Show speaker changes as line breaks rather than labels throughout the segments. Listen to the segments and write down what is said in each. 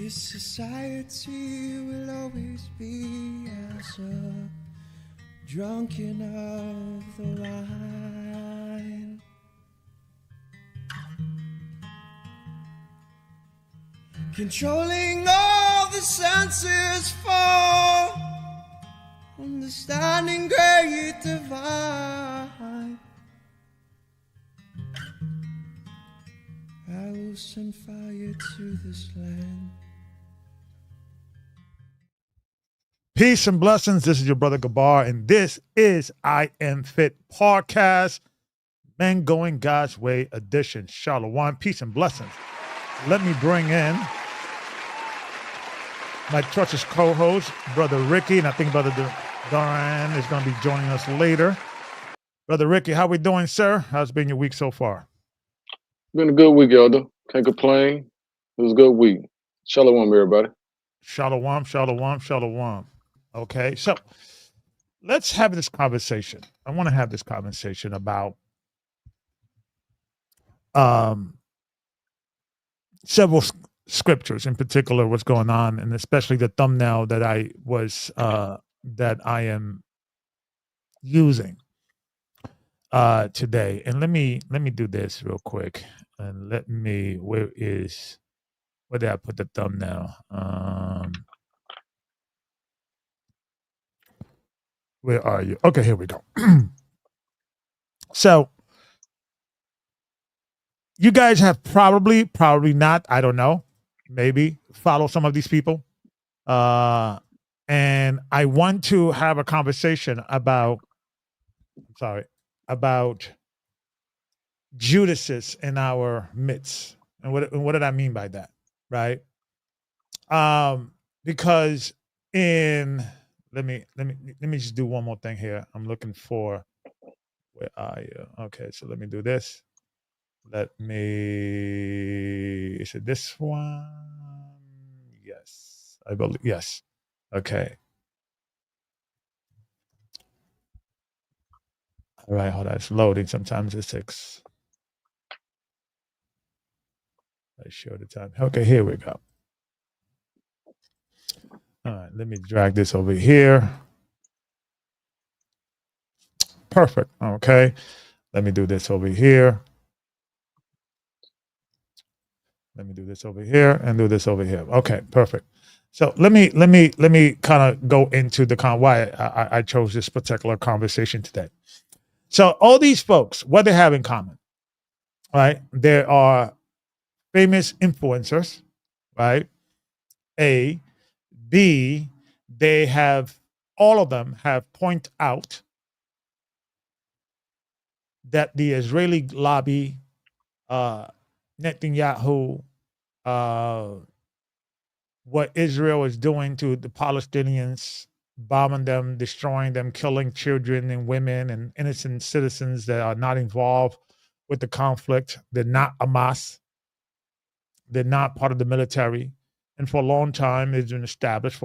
This society will always be as a drunken of the wine. Controlling all the senses for understanding great divine. I will send fire to this land.
Peace and blessings. This is your brother Gabar, and this is IAMFIT Podcast, Men Going God's Way edition. Shalom. Peace and blessings. Let me bring in my trusted co-host, Brother Ricky, and I think Brother Duran is going to be joining us later. Brother Ricky, how we doing, sir? How's been your week so far?
Been a good week, Elder. Can't complain. It was a good week. Shalom, everybody.
Shalom, shalom, shalom. Okay, so let's have this conversation. I want to have this conversation about several scriptures, in particular, what's going on, and especially the thumbnail that I am using today. And let me do this real quick. And where did I put the thumbnail? Where are you? Okay, here we go. So you guys have probably not, I don't know, maybe follow some of these people. And I want to have a conversation about Judases in our midst. And what did I mean by that? Right? Because let me just do one more thing here. I'm looking for, where are you? Okay, so let me do this. Is it this one? Yes, I believe, yes. Okay. All right, hold on, it's loading. Sometimes it takes. I show the time. Okay, here we go. All right, let me drag this over here. Perfect. Okay, let me do this over here. Let me do this over here and do this over here. Okay, perfect. So let me kind of go into the why I chose this particular conversation today. So all these folks, what they have in common, right? There are famous influencers, right? A, B, all of them have pointed out that the Israeli lobby, Netanyahu, what Israel is doing to the Palestinians, bombing them, destroying them, killing children and women and innocent citizens that are not involved with the conflict. They're not Hamas. They're not part of the military. And for a long time, it's been established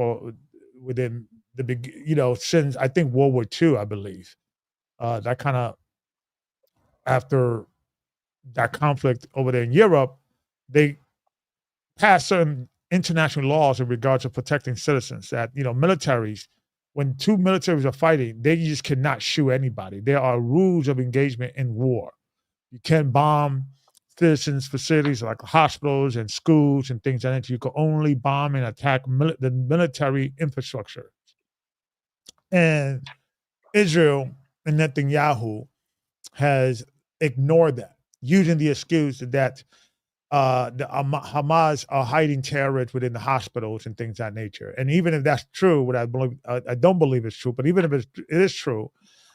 within the since I think World War II, I believe. That kind of, after that conflict over there in Europe, they passed certain international laws in regards to protecting citizens. That militaries, when two militaries are fighting, they just cannot shoot anybody. There are rules of engagement in war. You can't bomb citizens' facilities like hospitals and schools and things like that. You can only bomb and attack the military infrastructure. And Israel and Netanyahu has ignored that, using the excuse that the Hamas are hiding terrorists within the hospitals and things of that nature. And even if that's true, what I believe, I don't believe it's true, but even if it is true,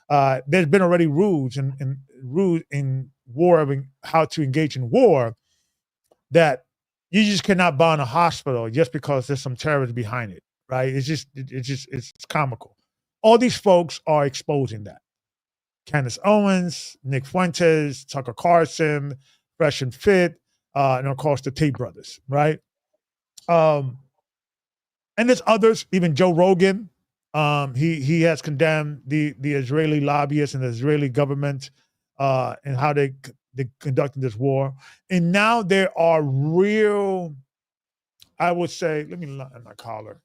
there's been already rules in war of how to engage in war, that you just cannot bomb a hospital just because there's some terrorists behind it, right? It's comical. All these folks are exposing that. Candace Owens, Nick Fuentes, Tucker Carlson, Fresh and Fit, and of course the Tate brothers, right? And there's others, even Joe Rogan. He has condemned the Israeli lobbyists and the Israeli government and how they conducted this war. And now there are real I would say, let me line my collar.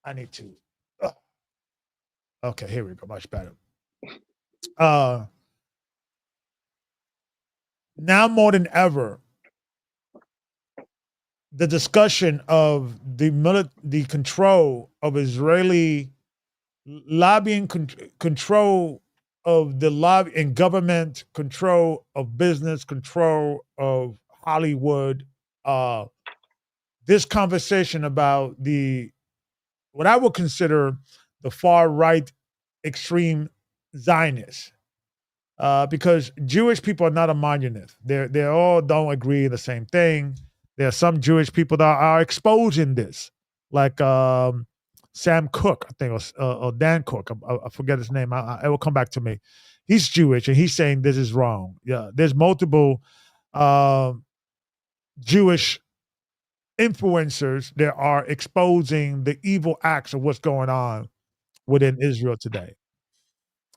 I need to. Okay, here we go. Much better. Now more than ever, the discussion of the control of Israeli lobbying, control of the lobby and government, control of business, control of Hollywood. This conversation about what I would consider the far right extreme Zionists. Because Jewish people are not a monolith. They all don't agree the same thing. There are some Jewish people that are exposing this, like Sam Cook, I think, or Dan Cook. I forget his name. It will come back to me. He's Jewish, and he's saying this is wrong. Yeah, there's multiple Jewish influencers that are exposing the evil acts of what's going on within Israel today.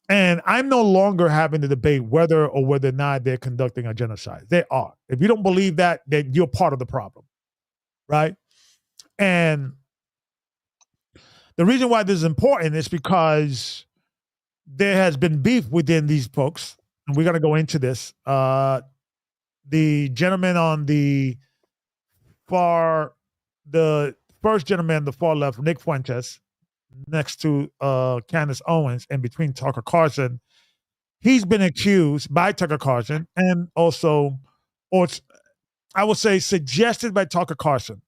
And I'm no longer having to debate whether or not they're conducting a genocide. They are. If you don't believe that, then you're part of the problem, right? And the reason why this is important is because there has been beef within these folks, and we're going to go into this. The gentleman on the first gentleman on the far left, Nick Fuentes, next to Candace Owens, and between Tucker Carlson, he's been accused by Tucker Carlson and also, or I would say suggested by Tucker Carlson,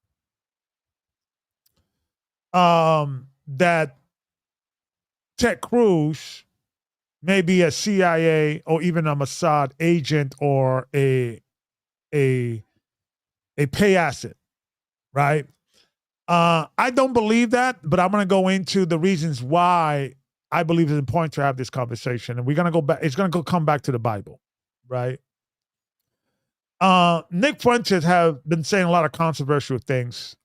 that Ted Cruz may be a CIA or even a Mossad agent or a pay asset, right? I don't believe that, but I'm going to go into the reasons why I believe it's important to have this conversation. And we're going to go back. It's going to come back to the Bible, right? Nick Fuentes have been saying a lot of controversial things.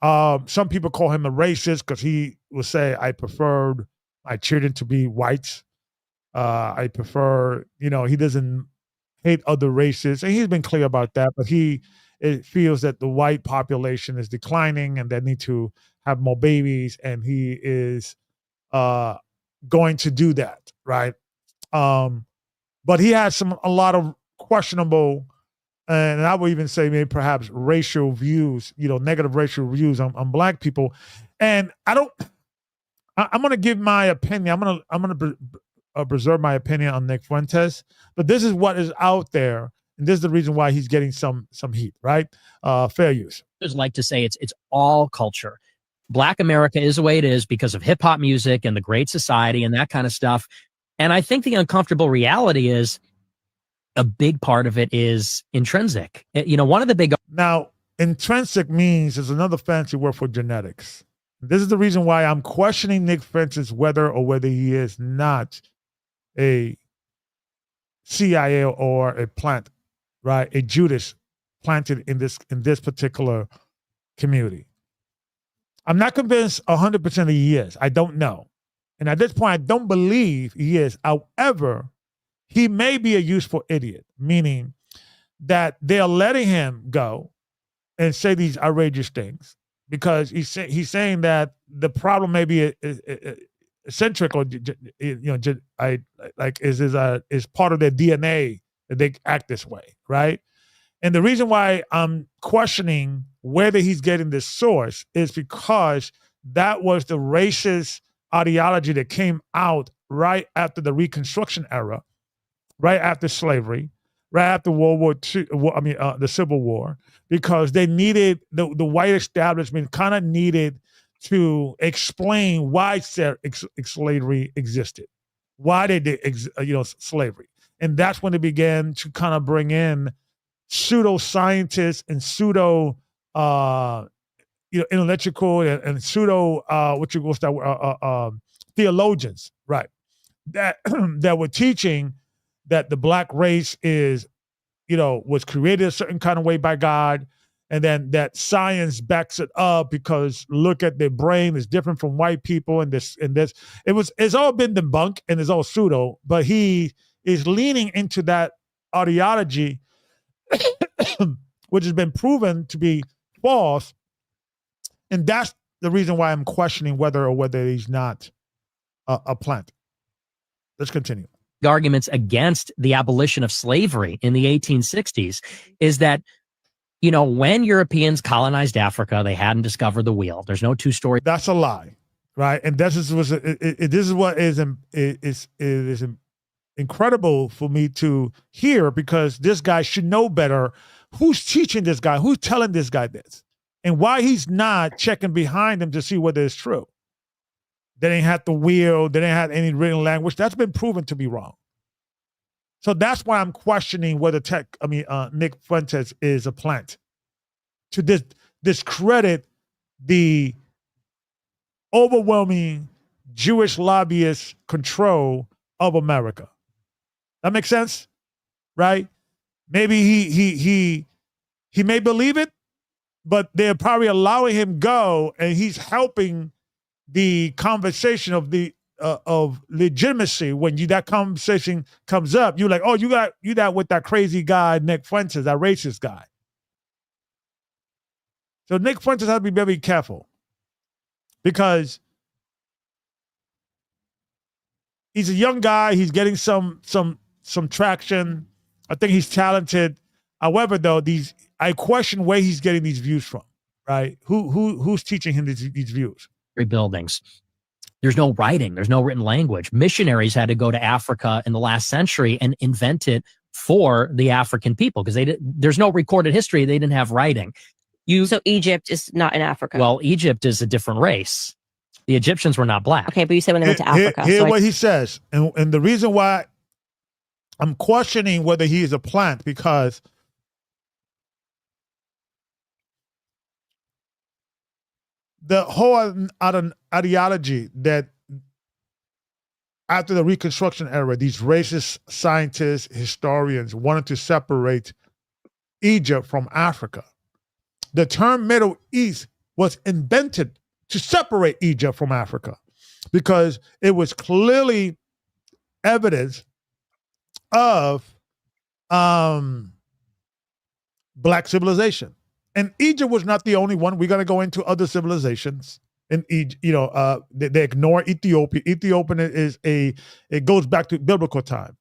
Some people call him a racist because he will say, I preferred my children to be whites. I prefer, he doesn't hate other races. And he's been clear about that, but it feels that the white population is declining and they need to have more babies, and he is going to do that, right? But he has a lot of questionable, and I would even say maybe perhaps racial views, negative racial views on Black people. And I'm going to give my opinion. I'm going to preserve my opinion on Nick Fuentes, but this is what is out there. And this is the reason why he's getting some heat, right? Fair use.
There's like to say it's all culture. Black America is the way it is because of hip hop music and the Great Society and that kind of stuff. And I think the uncomfortable reality is a big part of it is intrinsic. One of the big...
Now, intrinsic means is another fancy word for genetics. This is the reason why I'm questioning Nick Fuentes whether he is not a CIA or a plant, right? A Judas planted in this particular community. I'm not convinced 100% he is. I don't know. And at this point, I don't believe he is. However, he may be a useful idiot, meaning that they're letting him go and say these outrageous things because he's saying that the problem may be eccentric or is part of their DNA that they act this way, right? And the reason why I'm questioning whether he's getting this source is because that was the racist ideology that came out right after the Reconstruction era, right after slavery, right after World War II, the Civil War, because they needed, the white establishment kind of needed to explain why slavery existed, why they did, slavery. And that's when they began to kind of bring in pseudo-scientists and intellectual and pseudo theologians, right? That were teaching that the Black race is, was created a certain kind of way by God, and then that science backs it up because look at their brain is different from white people, and this. It's all been debunked and it's all pseudo, but he is leaning into that ideology which has been proven to be false. And that's the reason why I'm questioning whether he's not a plant. Let's continue.
Arguments against the abolition of slavery in the 1860s is that, when Europeans colonized Africa, they hadn't discovered the wheel. There's no two-story.
That's a lie, right? And this is what is incredible for me to hear, because this guy should know better. Who's teaching this guy? Who's telling this guy this? And why he's not checking behind him to see whether it's true. They didn't have the wheel. They didn't have any written language. That's been proven to be wrong. So that's why I'm questioning whether Nick Fuentes is a plant, to discredit the overwhelming Jewish lobbyist control of America. That makes sense, right? Maybe he may believe it, but they're probably allowing him go, and he's helping the conversation of legitimacy. When that conversation comes up, you're like, oh, you that with that crazy guy Nick Fuentes, that racist guy. So Nick Fuentes has to be very careful, because he's a young guy. He's getting some traction. I think he's talented. However, though, I question where he's getting these views from. Right? Who's teaching him these views?
Buildings. There's no writing. There's no written language. Missionaries had to go to Africa in the last century and invent it for the African people, because there's no recorded history. They didn't have writing.
So Egypt is not in Africa.
Well, Egypt is a different race. The Egyptians were not black.
Okay, but you said when they went to Africa.
Here's what he says. And the reason why I'm questioning whether he is a plant, because the whole ideology that after the Reconstruction era, these racist scientists, historians wanted to separate Egypt from Africa. The term Middle East was invented to separate Egypt from Africa, because it was clearly evidence of black civilization. And Egypt was not the only one. We're going to go into other civilizations. In Egypt, they ignore Ethiopia. Ethiopian it goes back to biblical time.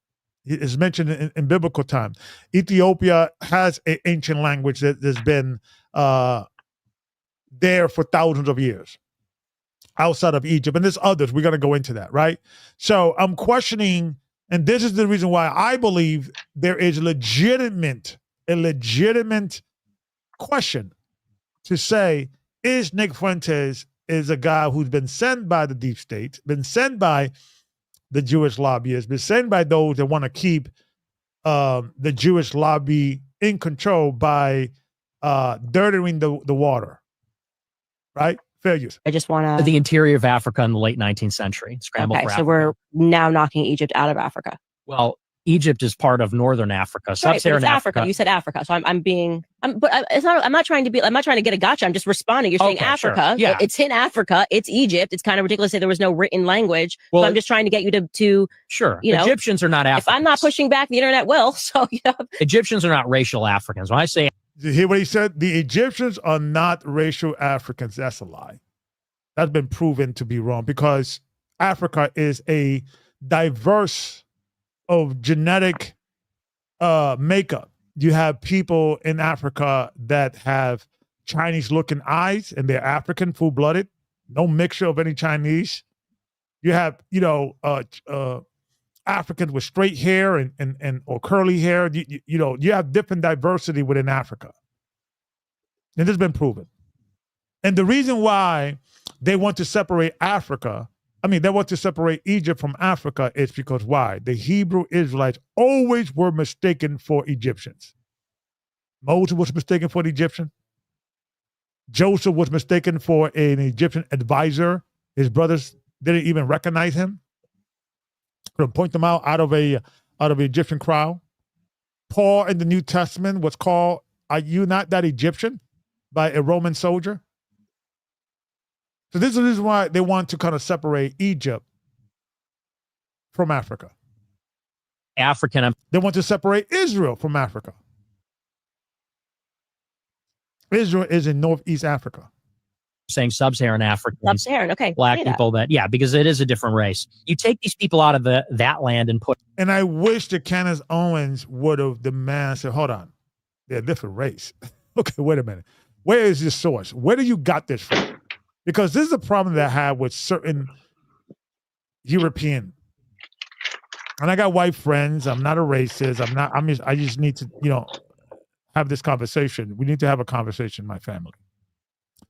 It's mentioned in biblical time. Ethiopia has an ancient language that's been there for thousands of years outside of Egypt. And there's others. We're going to go into that, right? So I'm questioning, and this is the reason why I believe there is a legitimate question to say, is Nick Fuentes is a guy who's been sent by the deep state, been sent by the Jewish lobbyists, been sent by those that want to keep the Jewish lobby in control by dirtying the water, right? Fair use.
I just want to...
The interior of Africa in the late 19th century. Scramble for Africa.
So we're now knocking Egypt out of Africa.
Well, Egypt is part of northern Africa, sub-Saharan Africa.
You said Africa, so I'm not trying to get a gotcha. I'm just responding. You're saying Africa.
Sure. Yeah.
It's in Africa. It's Egypt. It's kind of ridiculous to say there was no written language. Well, so I'm just trying to get you to
sure. Egyptians are not Africans.
If I'm not pushing back, the internet will. So
Egyptians are not racial Africans. When I say,
did you hear what he said? The Egyptians are not racial Africans. That's a lie. That's been proven to be wrong, because Africa is a diverse of genetic makeup. You have people in Africa that have Chinese-looking eyes, and they're African, full-blooded, no mixture of any Chinese. You have, Africans with straight hair and or curly hair. You have different diversity within Africa, and this has been proven. And the reason why they want to separate they want to separate Egypt from Africa is because why? The Hebrew Israelites always were mistaken for Egyptians. Moses was mistaken for the Egyptian. Joseph was mistaken for an Egyptian advisor. His brothers didn't even recognize him. Couldn't point them out of an Egyptian crowd. Paul in the New Testament was called, "Are you not that Egyptian?" by a Roman soldier. So this is the reason why they want to kind of separate Egypt from Africa.
They want
to separate Israel from Africa. Israel is in Northeast Africa.
Saying sub-Saharan Africans,
Sub-Saharan, okay.
black
say that.
people because it is a different race. You take these people out of that land and put.
And I wish that Candace Owens would have demanded, said, hold on, they're a different race. Okay, wait a minute. Where is this source? Where do you got this from? Because this is a problem that I have with certain European. And I got white friends. I'm not a racist. I just need to, have this conversation. We need to have a conversation in my family.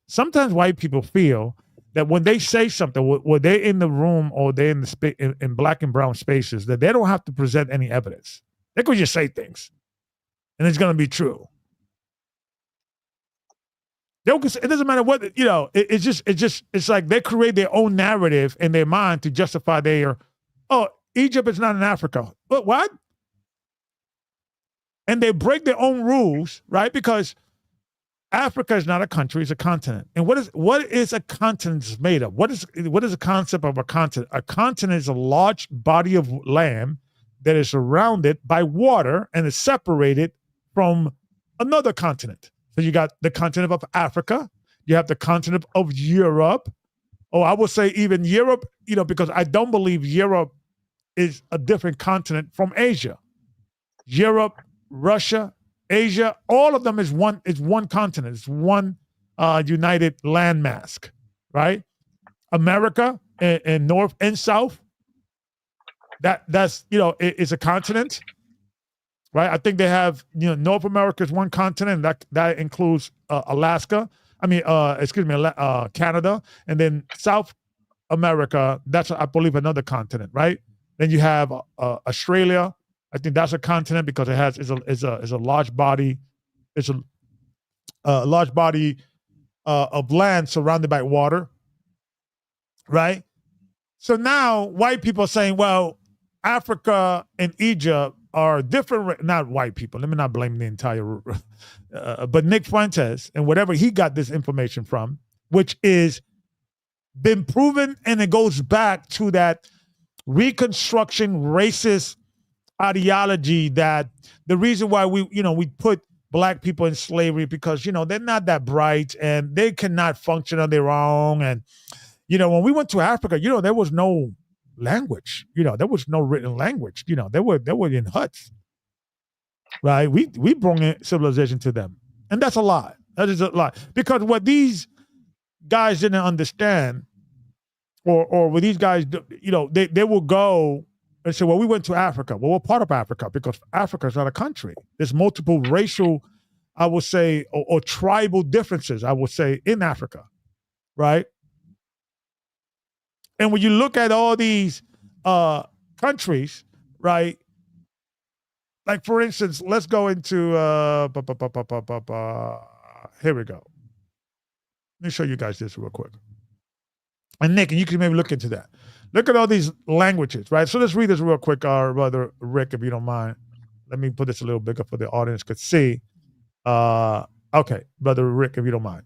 Sometimes white people feel that when they say something, when they're in the room or they're in black and brown spaces, that they don't have to present any evidence. They could just say things, and it's going to be true. It doesn't matter what, it's like they create their own narrative in their mind to justify Egypt is not in Africa. But what? And they break their own rules, right? Because Africa is not a country, it's a continent. And what is a continent made of? What is the concept of a continent? A continent is a large body of land that is surrounded by water and is separated from another continent. So you got the continent of Africa, you have the continent of Europe. Oh, I would say even Europe, because I don't believe Europe is a different continent from Asia. Europe, Russia, Asia, all of them is one continent. It's one united landmass, right? America and North and South, that's it's a continent, right? I think they have North America is one continent. That includes Alaska. Canada, and then South America. That's I believe another continent, right? Then you have Australia. I think that's a continent because it is a large body. It's a large body of land surrounded by water, right? So now white people are saying, well, Africa and Egypt are different. Not white people. Let me not blame the entire, but Nick Fuentes and whatever he got this information from, which is been proven, and it goes back to that Reconstruction racist ideology that the reason why we put black people in slavery because they're not that bright and they cannot function on their own. And when we went to Africa, there was no language. There was no written language. They were in huts, right? We brought in civilization to them, and that's a lie. That is a lie, because what these guys didn't understand, or what these guys, they will go and say, well, we went to Africa. Well, we're part of Africa because Africa is not a country. There's multiple racial, I would say, or tribal differences, I would say, in Africa, right? And when you look at all these countries, right? Like, for instance, let's go into, here we go. Let me show you guys this real quick. And Nick, and you can maybe look into that. Look at all these languages, right? So let's read this real quick, Brother Rick, if you don't mind. Let me put this a little bigger for the audience could see. Okay, Brother Rick, if you don't mind.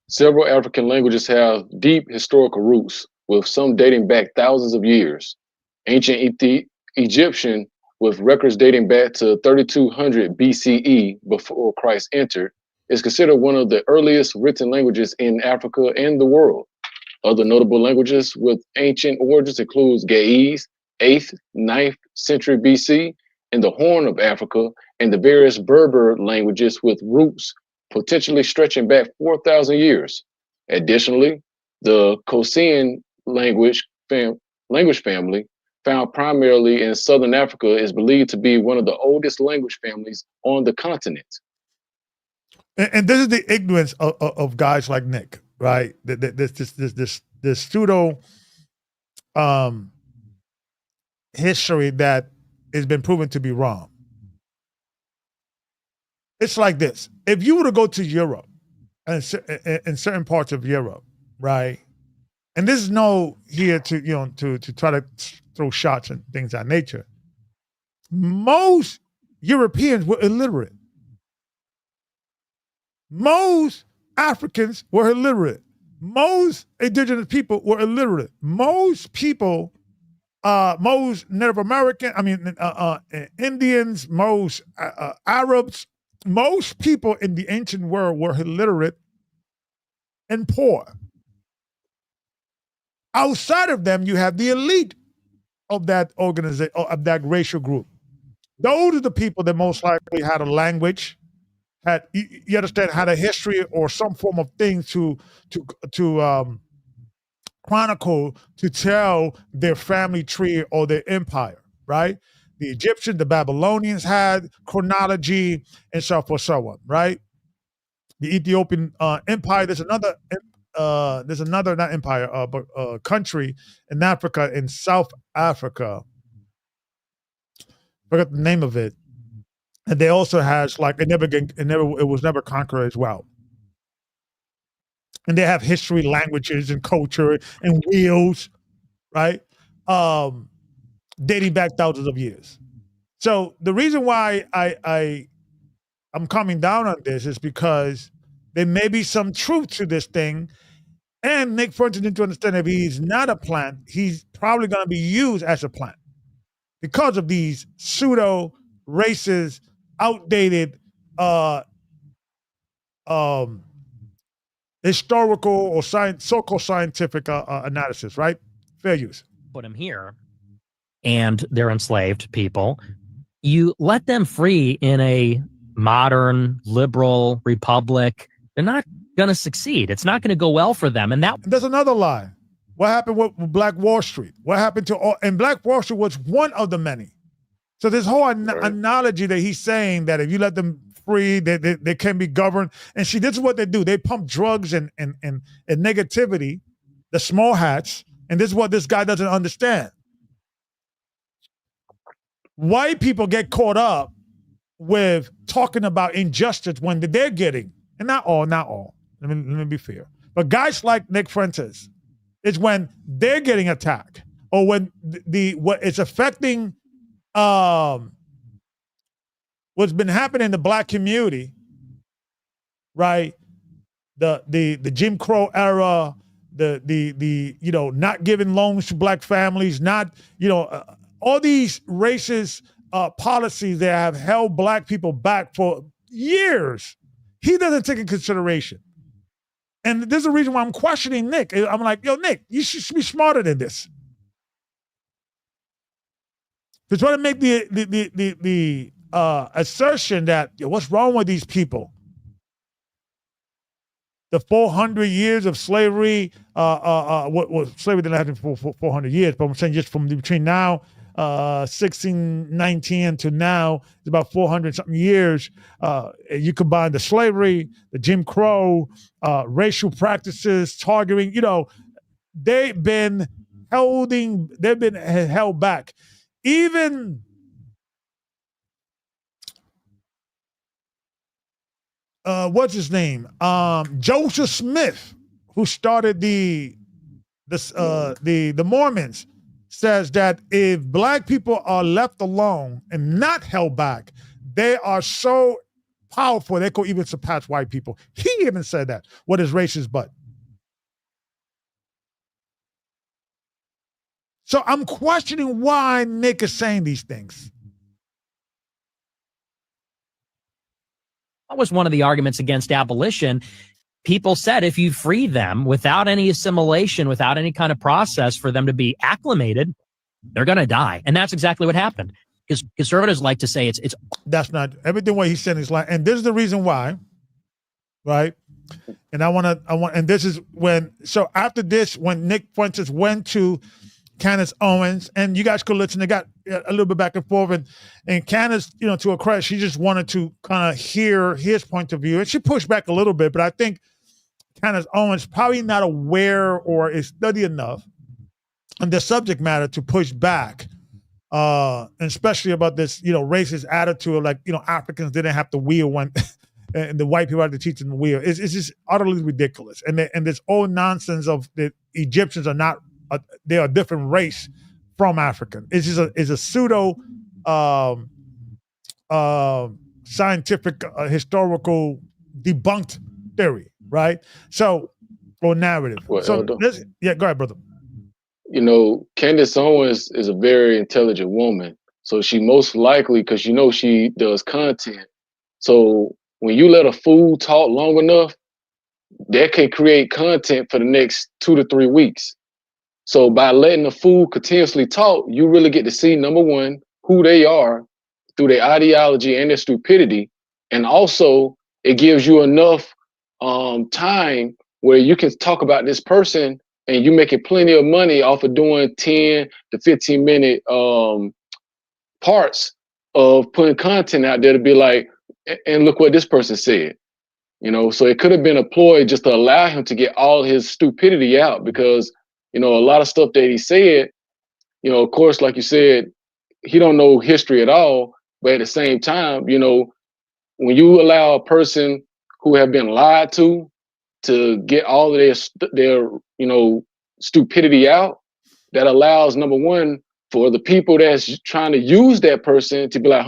Several African languages have deep historical roots, with some dating back thousands of years. Ancient Egyptian, with records dating back to 3200 BCE, before Christ entered, is considered one of the earliest written languages in Africa and the world. Other notable languages with ancient origins includes Ge'ez, 8th, 9th century BC, in the Horn of Africa, and the various Berber languages with roots potentially stretching back 4,000 years. Additionally, the Kosean language family, found primarily in Southern Africa, is believed to be one of the oldest language families on the continent.
And this is the ignorance of guys like Nick, right? This pseudo history that has been proven to be wrong. It's like this: if you were to go to Europe, and in certain parts of Europe, right? And this is no here to try to throw shots and things of that nature. Most Europeans were illiterate. Most Africans were illiterate. Most indigenous people were illiterate. Most people, most Native American, Indians, most Arabs, most people in the ancient world were illiterate and poor. Outside of them, you have the elite of that organization, of that racial group. Those are the people that most likely had a language, had you understand, had a history or some form of thing to chronicle, to tell their family tree or their empire, right? The Egyptians, the Babylonians had chronology and so forth, so on, right? The Ethiopian empire. There's another not empire, but country in Africa, in South Africa. Forgot the name of it. And they also has like it was never conquered as well. And they have history, languages, and culture and wheels, right? Dating back thousands of years. So the reason why I'm coming down on this is because there may be some truth to this thing. And Nick Fuentes need to understand if he's not a plant, he's probably going to be used as a plant because of these pseudo racist, outdated historical or so-called scientific analysis, right? Fair use.
Put them here, and they're enslaved people. You let them free in a modern liberal republic, they're not going to succeed. It's not going to go well for them. And
there's another lie. What happened with Black Wall Street? What happened to all? And Black Wall Street was one of the many. So this whole analogy that he's saying that if you let them free, they can be governed. And see, this is what they do. They pump drugs and negativity, the small hats. And this is what this guy doesn't understand. White people get caught up with talking about injustice when they're getting, and not all. Let me be fair. But guys like Nick Fuentes, it's when they're getting attacked or when what is affecting what's been happening in the Black community, right? The Jim Crow era, the not giving loans to Black families, not all these racist policies that have held Black people back for years. He doesn't take in consideration. And there's a reason why I'm questioning Nick. I'm like, yo, Nick, you should be smarter than this. To try to make the assertion that what's wrong with these people? The 400 years of slavery, slavery didn't happen for 400 years, but I'm saying just from between now, 1619 to now, it's about 400 something years. You combine the slavery, the Jim Crow, racial practices, targeting, they've been held back. Even what's his name? Joseph Smith, who started the Mormons, says that if Black people are left alone and not held back, they are so powerful they could even surpass white people. He even said that. What is racist but? So I'm questioning why Nick is saying these things.
That was one of the arguments against abolition. People said if you free them without any assimilation, without any kind of process for them to be acclimated, they're going to die. And that's exactly what happened. Because conservatives like to say it's
that's not everything what he said is like, and this is the reason why, right? And and this is so after this, when Nick Fuentes went to Candace Owens, and you guys could listen, they got a little bit back and forth, and Candace, to her credit, she just wanted to kind of hear his point of view, and she pushed back a little bit, but I think Candace Owens probably not aware or is studied enough on the subject matter to push back, and especially about this, racist attitude of like, Africans didn't have to wheel when and the white people had to teach them to wheel. It's just utterly ridiculous, and this old nonsense of the Egyptians are not. They are a different race from African. It's just a pseudo scientific historical debunked theory, right? So, or narrative.
Well,
so go ahead, brother.
Candace Owens is a very intelligent woman, so she most likely, because she does content, So when you let a fool talk long enough, that can create content for the next 2 to 3 weeks. So by letting the fool continuously talk, you really get to see, number one, who they are through their ideology and their stupidity. And also it gives you enough time where you can talk about this person and you making plenty of money off of doing 10 to 15 minute parts of putting content out there to be like, and look what this person said. You know, so it could have been a ploy just to allow him to get all his stupidity out because, you know, a lot of stuff that he said, you know, of course, like you said, he don't know history at all. But at the same time, you know, when you allow a person who have been lied to get all of their you know, stupidity out, that allows, number one, for the people that's trying to use that person to be like,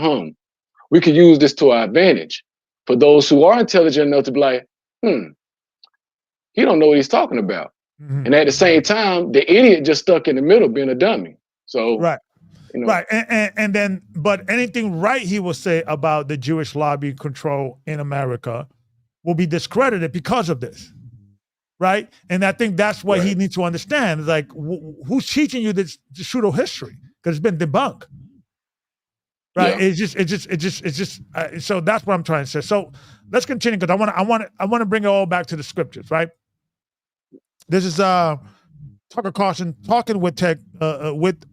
we could use this to our advantage. For those who are intelligent enough to be like, he don't know what he's talking about. And at the same time, the idiot just stuck in the middle being a dummy. So,
right.
You know.
Right. And then, but anything right he will say about the Jewish lobby control in America will be discredited because of this. Right. And I think that's what he needs to understand. Is like, who's teaching you this pseudo history? Because it's been debunked. Right. Yeah. It's just. So that's what I'm trying to say. So let's continue because I want to bring it all back to the scriptures. Right. This is Tucker Carlson talking with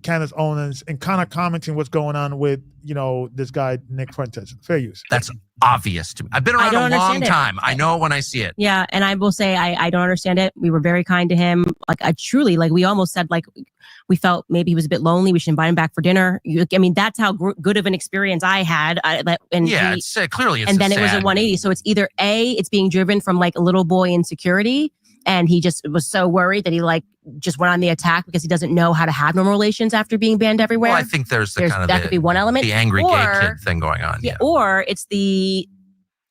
Candace Owens and kind of commenting what's going on with, you know, this guy Nick Fuentes. Fair use.
That's obvious to me. I've been around a long time. I know it when I see it.
Yeah, and I will say I don't understand it. We were very kind to him. Like I truly, like we almost said, like we felt maybe he was a bit lonely. We should invite him back for dinner. I mean, that's how good of an experience I had.
It's clearly.
And then it was a 180. So it's either A, it's being driven from like a little boy insecurity. And he just was so worried that he like just went on the attack because he doesn't know how to have normal relations after being banned everywhere.
Well, I think there's
that could be one element.
The angry gay kid thing going on.
Yeah. Or it's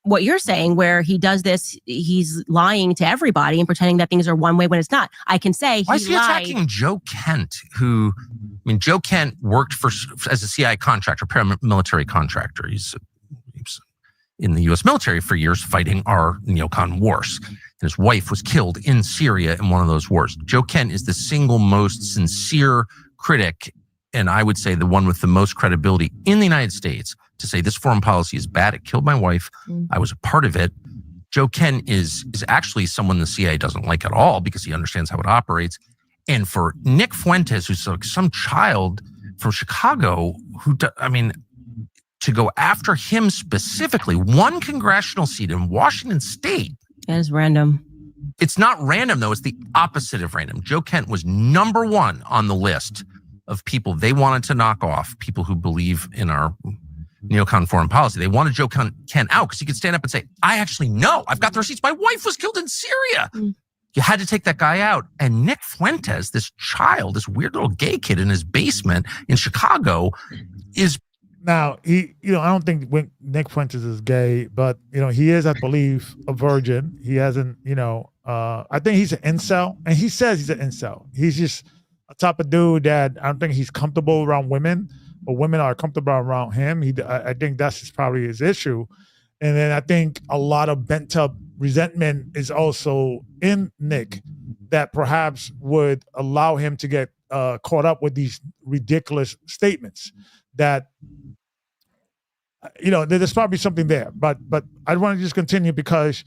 what you're saying where he does this, he's lying to everybody and pretending that things are one way when it's not. I can say
why is he attacking Joe Kent, who, I mean, Joe Kent worked as a CIA contractor, paramilitary contractor. He's in the U.S. military for years fighting our neocon wars. And his wife was killed in Syria in one of those wars. Joe Kent is the single most sincere critic, and I would say the one with the most credibility in the United States to say this foreign policy is bad. It killed my wife. I was a part of it. Joe Kent is actually someone the CIA doesn't like at all because he understands how it operates. And for Nick Fuentes, who's like some child from Chicago, to go after him specifically, one congressional seat in Washington State.
That is random.
It's not random, though. It's the opposite of random. Joe Kent was number one on the list of people they wanted to knock off, people who believe in our neocon foreign policy. They wanted Joe Kent out because he could stand up and say, I actually know. I've got the receipts. My wife was killed in Syria. You had to take that guy out. And Nick Fuentes, this child, this weird little gay kid in his basement in Chicago is...
Now, I don't think Nick Fuentes is gay, but, he is, I believe, a virgin. He hasn't, I think he's an incel, and he says he's an incel. He's just a type of dude that I don't think he's comfortable around women, but women are comfortable around him. I think that's probably his issue. And then I think a lot of bent up resentment is also in Nick that perhaps would allow him to get caught up with these ridiculous statements that, there's probably something there, but I want to just continue because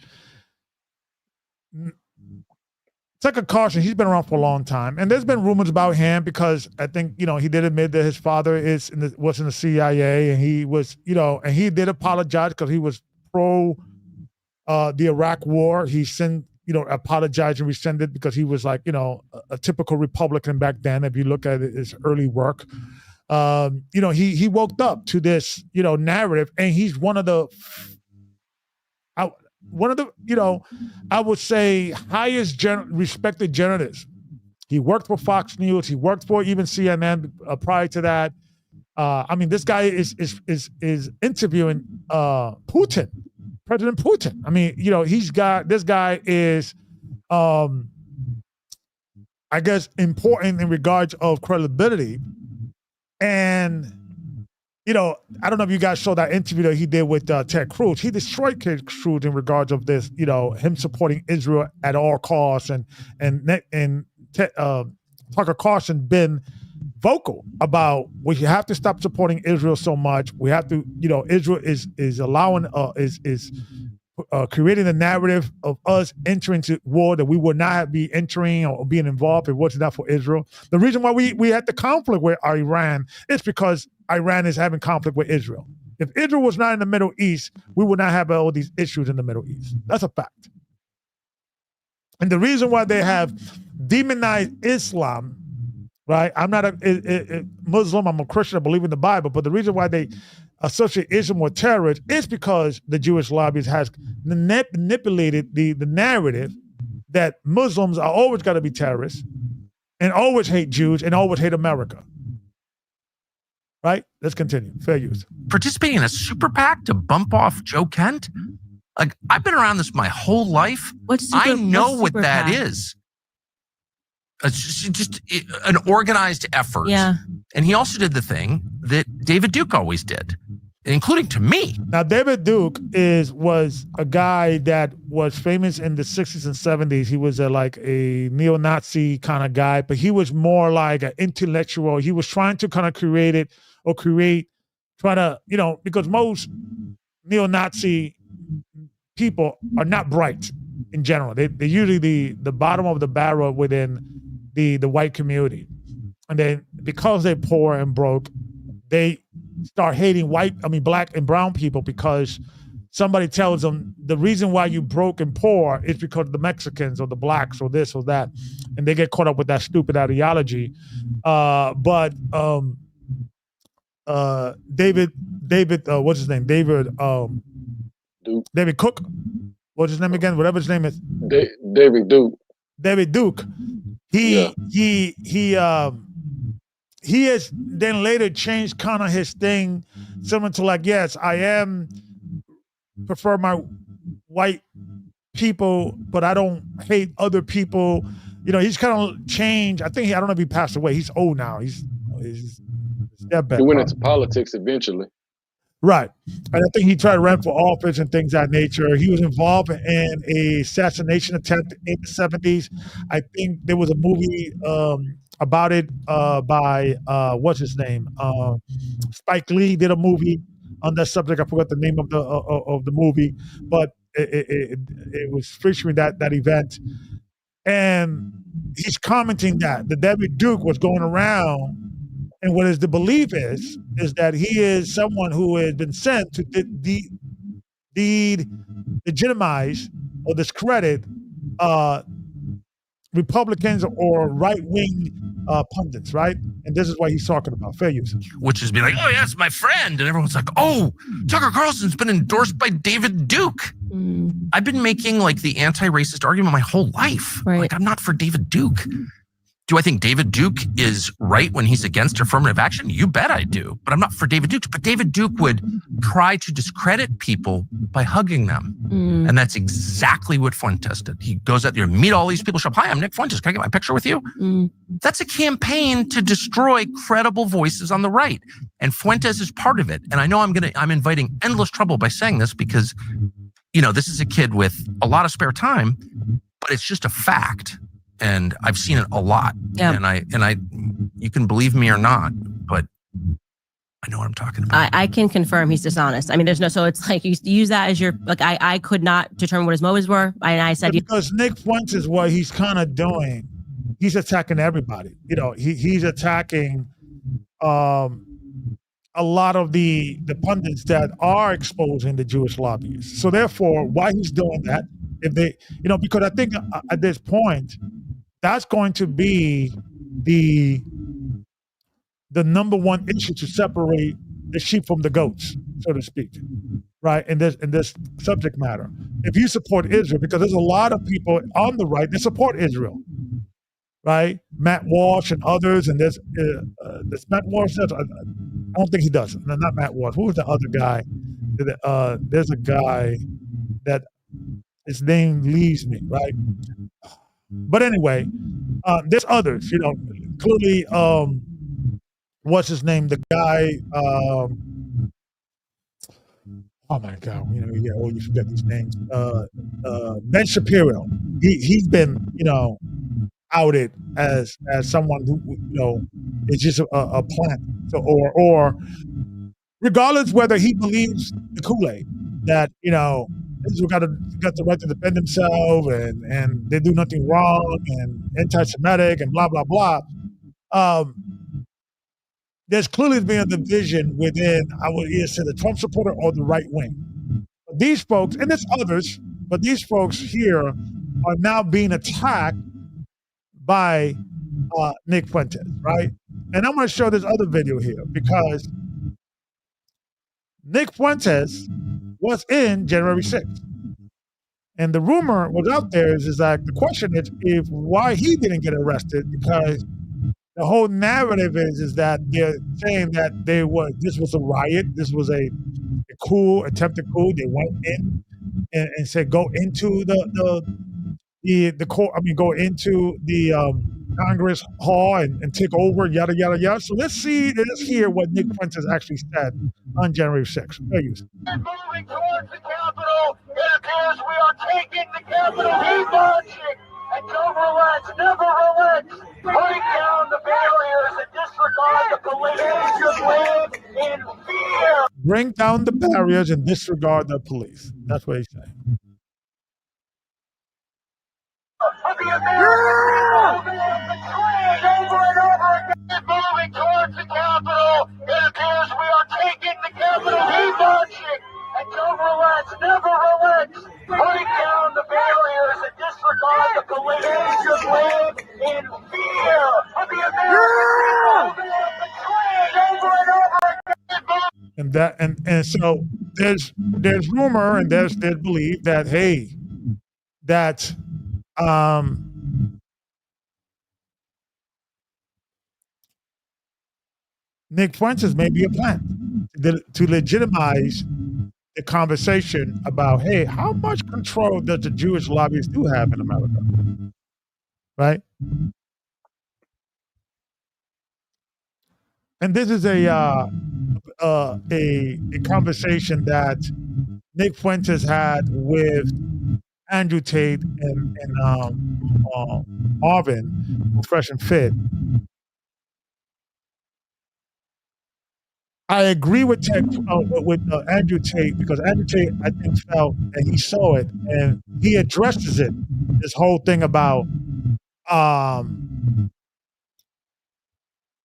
Tucker Carlson, he's been around for a long time, and there's been rumors about him because I think, he did admit that his father was in the CIA, and he was, and he did apologize because he was pro the Iraq war. He apologized and rescinded because he was like, a typical Republican back then, if you look at his early work. He woke up to this, narrative, and he's one of the, I would say highest respected journalists. He worked for Fox News. He worked for even CNN prior to that. This guy is interviewing Putin, President Putin. This guy is, I guess, important in regards of credibility. And I don't know if you guys saw that interview that he did with Ted Cruz. He destroyed Ted Cruz in regards of this, him supporting Israel at all costs, and Tucker Carlson been vocal about we have to stop supporting Israel so much. We have to, Israel is allowing is creating a narrative of us entering into war that we would not be entering or being involved if it was not for Israel. The reason why we had the conflict with Iran is because Iran is having conflict with Israel. If Israel was not in the Middle East, we would not have all these issues in the Middle East. That's a fact. And the reason why they have demonized Islam, right? I'm not a Muslim. I'm a Christian. I believe in the Bible. But the reason why they associate Islam with terrorists is because the Jewish lobbies has manipulated the narrative that Muslims are always got to be terrorists and always hate Jews and always hate America. Right? Let's continue. Fair use.
Participating in a super PAC to bump off Joe Kent? Like, I've been around this my whole life. I know what that is. It's just an organized effort.
Yeah. And
he also did the thing that David Duke always did, including to me.
Now, David Duke was a guy that was famous in the 60s and 70s. He was like a neo-Nazi kind of guy, but he was more like an intellectual. He was trying to kind of because most neo-Nazi people are not bright in general. They're usually the bottom of the barrel within the white community. And then because they're poor and broke, they start hating black and brown people because somebody tells them the reason why you broke and poor is because of the Mexicans or the blacks or this or that. And they get caught up with that stupid ideology. David, what's his name? David Cook. What's his name again? Whatever his name is.
David Duke.
David Duke. He has then later changed kind of his thing, similar to like, yes, I prefer my white people, but I don't hate other people. He's kind of changed. I don't know if he passed away. He's old now. He's deathbed.
He went into politics eventually.
Right. And I think he tried to run for office and things of that nature. He was involved in a assassination attempt in the 70s. I think there was a movie about it by, what's his name? Spike Lee did a movie on that subject. I forgot the name of the movie, but it was featuring that event. And he's commenting that the David Duke was going around. And what the belief is that he is someone who has been sent to legitimize or discredit Republicans or right-wing pundits, right? And this is what he's talking about, fair use.
Which is be like, oh, yeah, it's my friend. And everyone's like, oh, Tucker Carlson's been endorsed by David Duke. I've been making like the anti-racist argument my whole life.
Right.
Like, I'm not for David Duke. Do I think David Duke is right when he's against affirmative action? You bet I do. But I'm not for David Duke. But David Duke would try to discredit people by hugging them. And that's exactly what Fuentes did. He goes out there, meet all these people, show up, hi, I'm Nick Fuentes. Can I get my picture with you? That's a campaign to destroy credible voices on the right. And Fuentes is part of it. And I know I'm inviting endless trouble by saying this because, this is a kid with a lot of spare time, but it's just a fact. And I've seen it a lot. Yeah. And I you can believe me or not, but I know what I'm talking about.
I can confirm he's dishonest. I mean, so it's like you use that as your, like, I could not determine what his motives were. And I said,
because Nick Fuentes, what he's kind of doing, he's attacking everybody. He's attacking a lot of the pundits that are exposing the Jewish lobbyists. So therefore, why he's doing that, if they, because I think at this point, that's going to be the number one issue to separate the sheep from the goats, so to speak, right? In this subject matter. If you support Israel, because there's a lot of people on the right that support Israel, right? Matt Walsh and others, and there's Matt Walsh. I don't think he does. No, not Matt Walsh. Who was the other guy? There's a guy that his name leaves me, right? But anyway, there's others, clearly, what's his name? The guy, oh my God, you forget these names. Ben Shapiro. He's been, outed as someone who, is just a plant. So, or regardless whether he believes the Kool-Aid that, Israel got the right to defend himself and they do nothing wrong and anti-Semitic and blah, blah, blah. There's clearly been a division within, I would either say, the Trump supporter or the right wing. But these folks, and there's others, but these folks here are now being attacked by Nick Fuentes, right? And I'm going to show this other video here because Nick Fuentes was in January 6th. And the rumor was out there is that the question is if why he didn't get arrested, because the whole narrative is that they're saying that this was a riot, this was a attempted coup. They went in and said go into the court. Go into the Congress Hall and take over, yada yada yada. So let's hear what Nick Fuentes actually said on January 6th.
Moving towards the Capitol, it appears we are taking the Capitol. Keep marching and don't relax, never relax. Break down the barriers and disregard the police. Just live in fear.
Bring down the barriers and disregard the police. That's what he's saying.
Of the American people, over and over again, moving towards the Capitol. It appears we are taking the Capitol. Keep marching and don't relax, never relax. Break down the barriers and disregard the police. Just live in fear of the American people, over and over again.
And so there's rumor and there's belief that Nick Fuentes may be a plant to legitimize the conversation about, hey, how much control does the Jewish lobbyists do have in America, right? And this is a conversation that Nick Fuentes had with Andrew Tate and Marvin, Fresh and Fit. I agree with Andrew Tate because Andrew Tate, I think, felt and he saw it and he addresses it. This whole thing about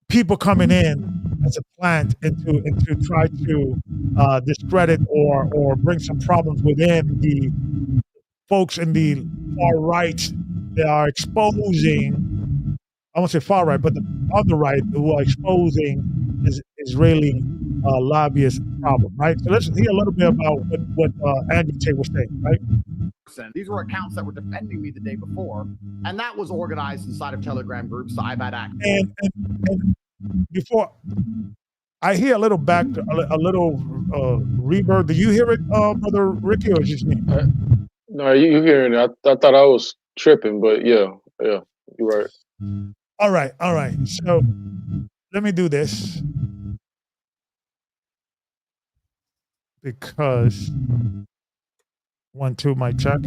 people coming in as a plant and to try to discredit or bring some problems within the folks in the far right that are exposing, I won't say far right, but the other right who are exposing Israeli lobbyist problem, right? So let's hear a little bit about what Andrew Tate was saying, right?
These were accounts that were defending me the day before, and that was organized inside of Telegram groups. So I've had access.
And before I hear a little reverb. Do you hear it, Brother Ricky, or just me?
No, you hearing it. I thought I was tripping, but yeah, you're right.
All right. So let me do this because 1 2 mic check.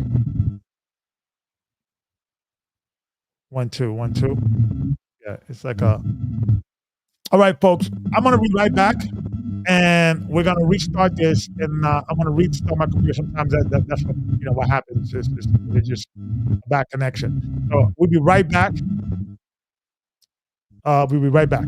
1 2 1 2. Yeah, it's like a. All right, folks. I'm gonna be right back, and we're gonna restart this, and I'm gonna restart my computer. Sometimes that's what happens. It's just a bad connection. So we'll be right back. We'll be right back.